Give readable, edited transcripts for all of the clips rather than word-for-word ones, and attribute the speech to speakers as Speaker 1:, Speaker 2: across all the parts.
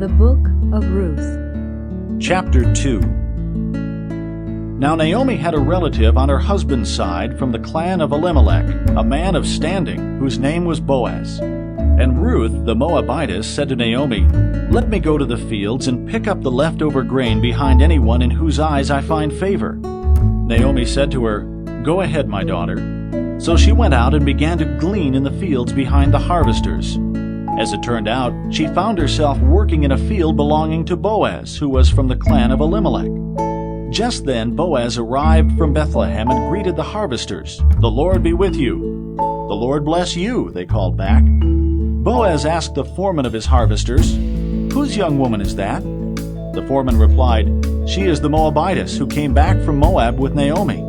Speaker 1: The Book of Ruth.
Speaker 2: Chapter 2. Now Naomi had a relative on her husband's side from the clan of Elimelech, a man of standing, whose name was Boaz. And Ruth, the Moabitess, said to Naomi, "Let me go to the fields and pick up the leftover grain behind anyone in whose eyes I find favor." Naomi said to her, "Go ahead, my daughter." So she went out and began to glean in the fields behind the harvesters. As it turned out, she found herself working in a field belonging to Boaz, who was from the clan of Elimelech. Just then Boaz arrived from Bethlehem and greeted the harvesters. "The Lord be with you." "The Lord bless you," they called back. Boaz asked the foreman of his harvesters, "Whose young woman is that?" The foreman replied, "She is the Moabitess who came back from Moab with Naomi."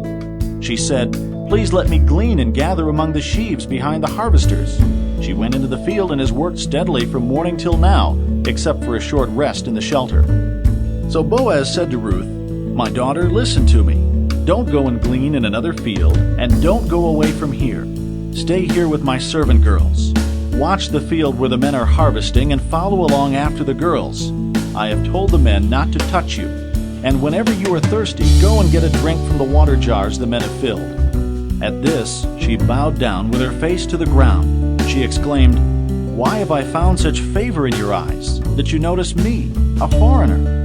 Speaker 2: She said, "Please let me glean and gather among the sheaves behind the harvesters." She went into the field and has worked steadily from morning till now, except for a short rest in the shelter. So Boaz said to Ruth, "My daughter, listen to me. Don't go and glean in another field, and don't go away from here. Stay here with my servant girls. Watch the field where the men are harvesting and follow along after the girls. I have told the men not to touch you. And whenever you are thirsty, go and get a drink from the water jars the men have filled." At this, she bowed down with her face to the ground. She exclaimed, "Why have I found such favor in your eyes, that you notice me, a foreigner?"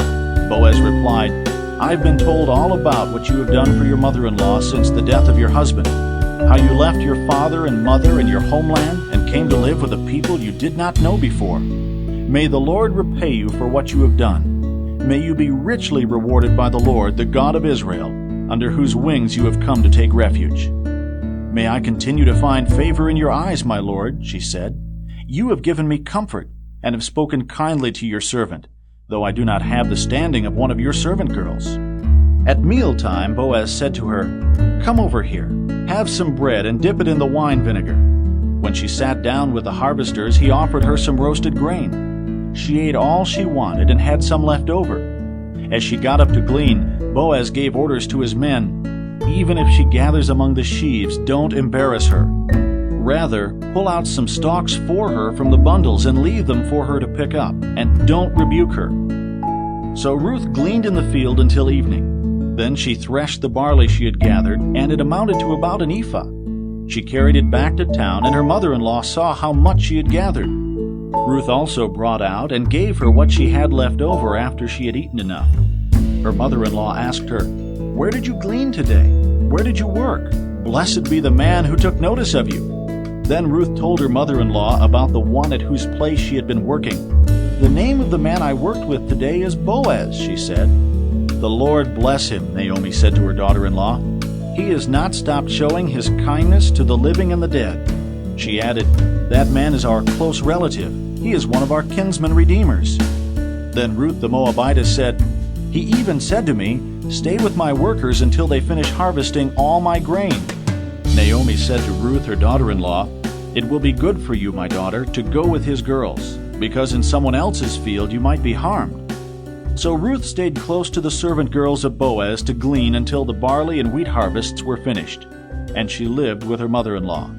Speaker 2: Boaz replied, "I've been told all about what you have done for your mother-in-law since the death of your husband, how you left your father and mother and your homeland and came to live with a people you did not know before. May the Lord repay you for what you have done. May you be richly rewarded by the Lord, the God of Israel, under whose wings you have come to take refuge." "May I continue to find favor in your eyes, my lord," she said. "You have given me comfort and have spoken kindly to your servant, though I do not have the standing of one of your servant girls." At mealtime, Boaz said to her, "Come over here, have some bread and dip it in the wine vinegar." When she sat down with the harvesters, he offered her some roasted grain. She ate all she wanted and had some left over. As she got up to glean, Boaz gave orders to his men, "Even if she gathers among the sheaves, don't embarrass her. Rather, pull out some stalks for her from the bundles and leave them for her to pick up, and don't rebuke her." So Ruth gleaned in the field until evening. Then she threshed the barley she had gathered, and it amounted to about an ephah. She carried it back to town, and her mother-in-law saw how much she had gathered. Ruth also brought out and gave her what she had left over after she had eaten enough. Her mother-in-law asked her, "Where did you glean today? Where did you work? Blessed be the man who took notice of you." Then Ruth told her mother-in-law about the one at whose place she had been working. "The name of the man I worked with today is Boaz," she said. "The Lord bless him," Naomi said to her daughter-in-law. "He has not stopped showing his kindness to the living and the dead." She added, "That man is our close relative. He is one of our kinsman redeemers." Then Ruth the Moabitess said, "He even said to me, 'Stay with my workers until they finish harvesting all my grain.'" Naomi said to Ruth, her daughter-in-law, "It will be good for you, my daughter, to go with his girls, because in someone else's field you might be harmed." So Ruth stayed close to the servant girls of Boaz to glean until the barley and wheat harvests were finished, and she lived with her mother-in-law.